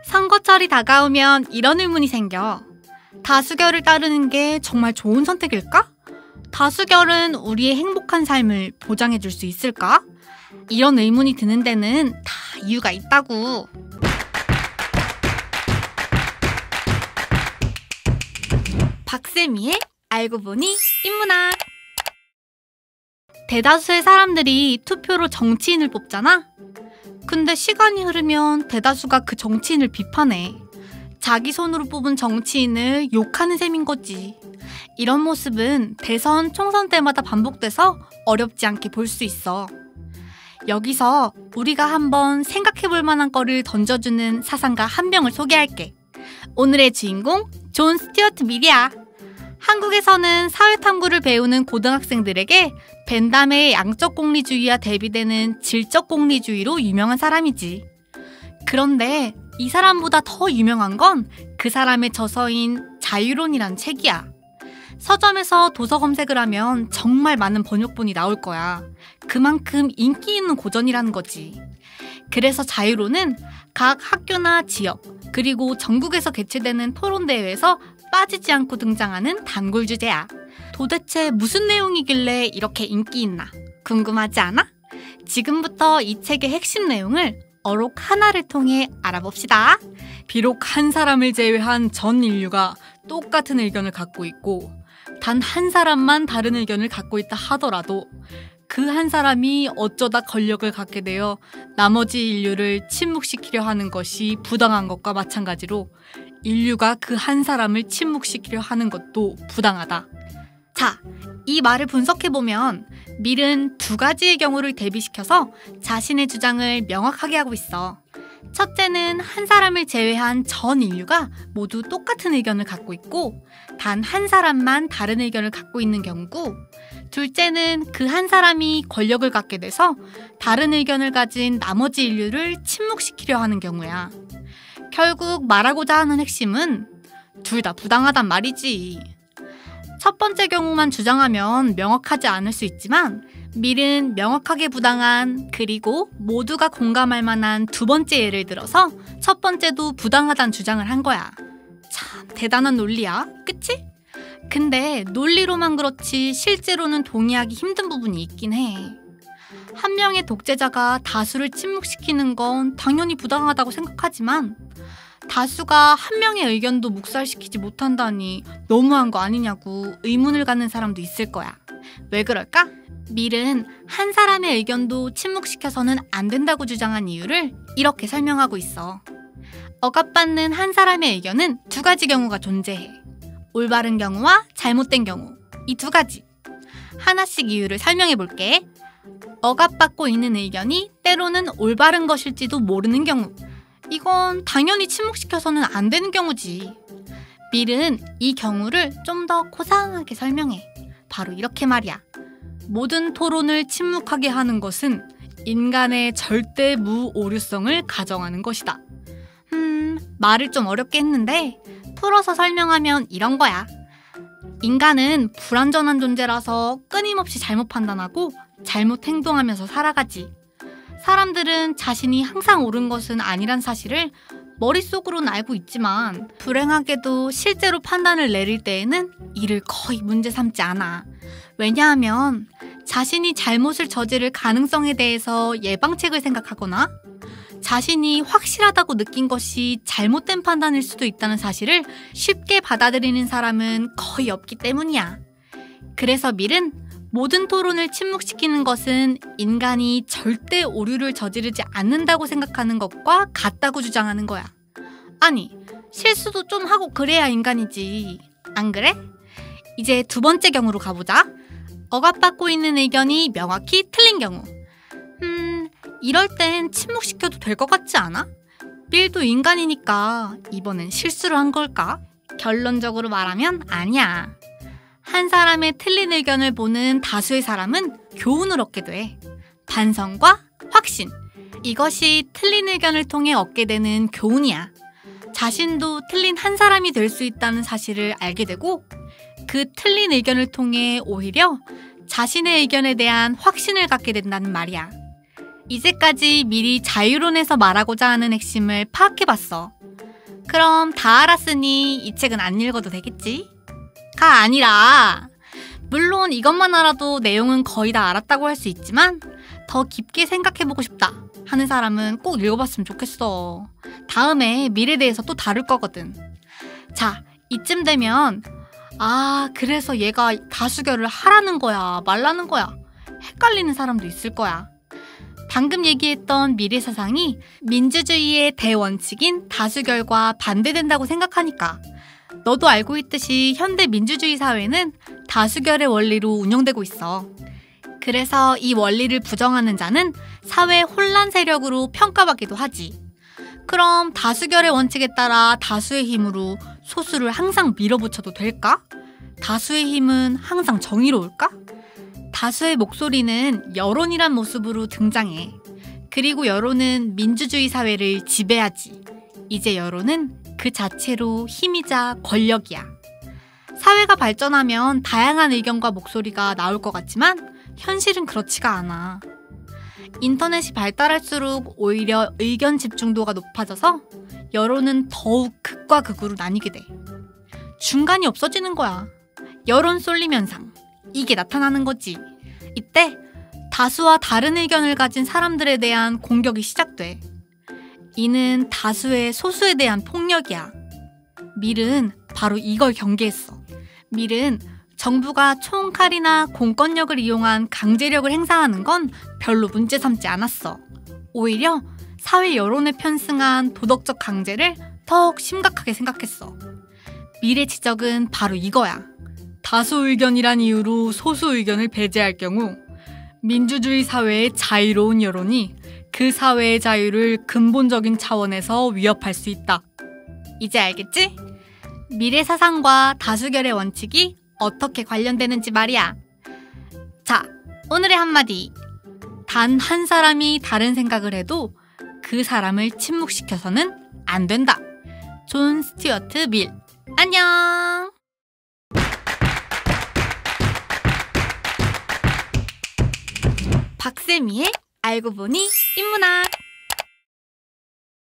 선거철이 다가오면 이런 의문이 생겨. 다수결을 따르는 게 정말 좋은 선택일까? 다수결은 우리의 행복한 삶을 보장해줄 수 있을까? 이런 의문이 드는 데는 다 이유가 있다고. 박세미의 알고 보니 인문학. 대다수의 사람들이 투표로 정치인을 뽑잖아? 근데 시간이 흐르면 대다수가 그 정치인을 비판해. 자기 손으로 뽑은 정치인을 욕하는 셈인 거지. 이런 모습은 대선, 총선 때마다 반복돼서 어렵지 않게 볼 수 있어. 여기서 우리가 한번 생각해 볼 만한 거를 던져주는 사상가 한 명을 소개할게. 오늘의 주인공, 존 스튜어트 밀이야. 한국에서는 사회탐구를 배우는 고등학생들에게 벤담의 양적 공리주의와 대비되는 질적 공리주의로 유명한 사람이지. 그런데 이 사람보다 더 유명한 건 그 사람의 저서인 자유론이란 책이야. 서점에서 도서 검색을 하면 정말 많은 번역본이 나올 거야. 그만큼 인기 있는 고전이라는 거지. 그래서 자유론은 각 학교나 지역, 그리고 전국에서 개최되는 토론대회에서 빠지지 않고 등장하는 단골 주제야. 도대체 무슨 내용이길래 이렇게 인기 있나? 궁금하지 않아? 지금부터 이 책의 핵심 내용을 어록 하나를 통해 알아봅시다. 비록 한 사람을 제외한 전 인류가 똑같은 의견을 갖고 있고 단 한 사람만 다른 의견을 갖고 있다 하더라도 그 한 사람이 어쩌다 권력을 갖게 되어 나머지 인류를 침묵시키려 하는 것이 부당한 것과 마찬가지로 인류가 그 한 사람을 침묵시키려 하는 것도 부당하다. 자, 이 말을 분석해보면 밀은 두 가지의 경우를 대비시켜서 자신의 주장을 명확하게 하고 있어. 첫째는 한 사람을 제외한 전 인류가 모두 똑같은 의견을 갖고 있고 단 한 사람만 다른 의견을 갖고 있는 경우고, 둘째는 그 한 사람이 권력을 갖게 돼서 다른 의견을 가진 나머지 인류를 침묵시키려 하는 경우야. 결국 말하고자 하는 핵심은 둘 다 부당하단 말이지. 첫 번째 경우만 주장하면 명확하지 않을 수 있지만 밀은 명확하게 부당한, 그리고 모두가 공감할 만한 두 번째 예를 들어서 첫 번째도 부당하다는 주장을 한 거야. 참 대단한 논리야, 그치? 근데 논리로만 그렇지 실제로는 동의하기 힘든 부분이 있긴 해. 한 명의 독재자가 다수를 침묵시키는 건 당연히 부당하다고 생각하지만 다수가 한 명의 의견도 묵살시키지 못한다니 너무한 거 아니냐고 의문을 갖는 사람도 있을 거야. 왜 그럴까? 밀은 한 사람의 의견도 침묵시켜서는 안 된다고 주장한 이유를 이렇게 설명하고 있어. 억압받는 한 사람의 의견은 두 가지 경우가 존재해. 올바른 경우와 잘못된 경우, 이 두 가지. 하나씩 이유를 설명해 볼게. 억압받고 있는 의견이 때로는 올바른 것일지도 모르는 경우, 이건 당연히 침묵시켜서는 안 되는 경우지. 밀은 이 경우를 좀 더 고상하게 설명해. 바로 이렇게 말이야. 모든 토론을 침묵하게 하는 것은 인간의 절대 무오류성을 가정하는 것이다. 말을 좀 어렵게 했는데 풀어서 설명하면 이런 거야. 인간은 불완전한 존재라서 끊임없이 잘못 판단하고 잘못 행동하면서 살아가지. 사람들은 자신이 항상 옳은 것은 아니란 사실을 머릿속으로는 알고 있지만 불행하게도 실제로 판단을 내릴 때에는 이를 거의 문제 삼지 않아. 왜냐하면 자신이 잘못을 저지를 가능성에 대해서 예방책을 생각하거나 자신이 확실하다고 느낀 것이 잘못된 판단일 수도 있다는 사실을 쉽게 받아들이는 사람은 거의 없기 때문이야. 그래서 밀은 모든 토론을 침묵시키는 것은 인간이 절대 오류를 저지르지 않는다고 생각하는 것과 같다고 주장하는 거야. 아니, 실수도 좀 하고 그래야 인간이지. 안 그래? 이제 두 번째 경우로 가보자. 억압받고 있는 의견이 명확히 틀린 경우. 이럴 땐 침묵시켜도 될 것 같지 않아? 밀도 인간이니까 이번엔 실수를 한 걸까? 결론적으로 말하면 아니야. 한 사람의 틀린 의견을 보는 다수의 사람은 교훈을 얻게 돼. 반성과 확신. 이것이 틀린 의견을 통해 얻게 되는 교훈이야. 자신도 틀린 한 사람이 될 수 있다는 사실을 알게 되고 그 틀린 의견을 통해 오히려 자신의 의견에 대한 확신을 갖게 된다는 말이야. 이제까지 미리 자유론에서 말하고자 하는 핵심을 파악해봤어. 그럼 다 알았으니 이 책은 안 읽어도 되겠지? 가 아니라 물론 이것만 알아도 내용은 거의 다 알았다고 할 수 있지만 더 깊게 생각해보고 싶다 하는 사람은 꼭 읽어봤으면 좋겠어. 다음에 미래에 대해서 또 다룰 거거든. 자, 이쯤 되면 그래서 얘가 다수결을 하라는 거야, 말라는 거야 헷갈리는 사람도 있을 거야. 방금 얘기했던 미래 사상이 민주주의의 대원칙인 다수결과 반대된다고 생각하니까 너도 알고 있듯이 현대 민주주의 사회는 다수결의 원리로 운영되고 있어. 그래서 이 원리를 부정하는 자는 사회 혼란 세력으로 평가받기도 하지. 그럼 다수결의 원칙에 따라 다수의 힘으로 소수를 항상 밀어붙여도 될까? 다수의 힘은 항상 정의로울까? 다수의 목소리는 여론이란 모습으로 등장해. 그리고 여론은 민주주의 사회를 지배하지. 이제 여론은 그 자체로 힘이자 권력이야. 사회가 발전하면 다양한 의견과 목소리가 나올 것 같지만 현실은 그렇지가 않아. 인터넷이 발달할수록 오히려 의견 집중도가 높아져서 여론은 더욱 극과 극으로 나뉘게 돼. 중간이 없어지는 거야. 여론 쏠림 현상. 이게 나타나는 거지. 이때 다수와 다른 의견을 가진 사람들에 대한 공격이 시작돼. 이는 다수의 소수에 대한 폭력이야. 밀은 바로 이걸 경계했어. 밀은 정부가 총칼이나 공권력을 이용한 강제력을 행사하는 건 별로 문제 삼지 않았어. 오히려 사회 여론에 편승한 도덕적 강제를 더욱 심각하게 생각했어. 밀의 지적은 바로 이거야. 다수 의견이란 이유로 소수 의견을 배제할 경우 민주주의 사회의 자유로운 여론이 그 사회의 자유를 근본적인 차원에서 위협할 수 있다. 이제 알겠지? 미래 사상과 다수결의 원칙이 어떻게 관련되는지 말이야. 자, 오늘의 한마디. 단 한 사람이 다른 생각을 해도 그 사람을 침묵시켜서는 안 된다. 존 스튜어트 밀. 안녕. 박세미의 알고 보니 인문학.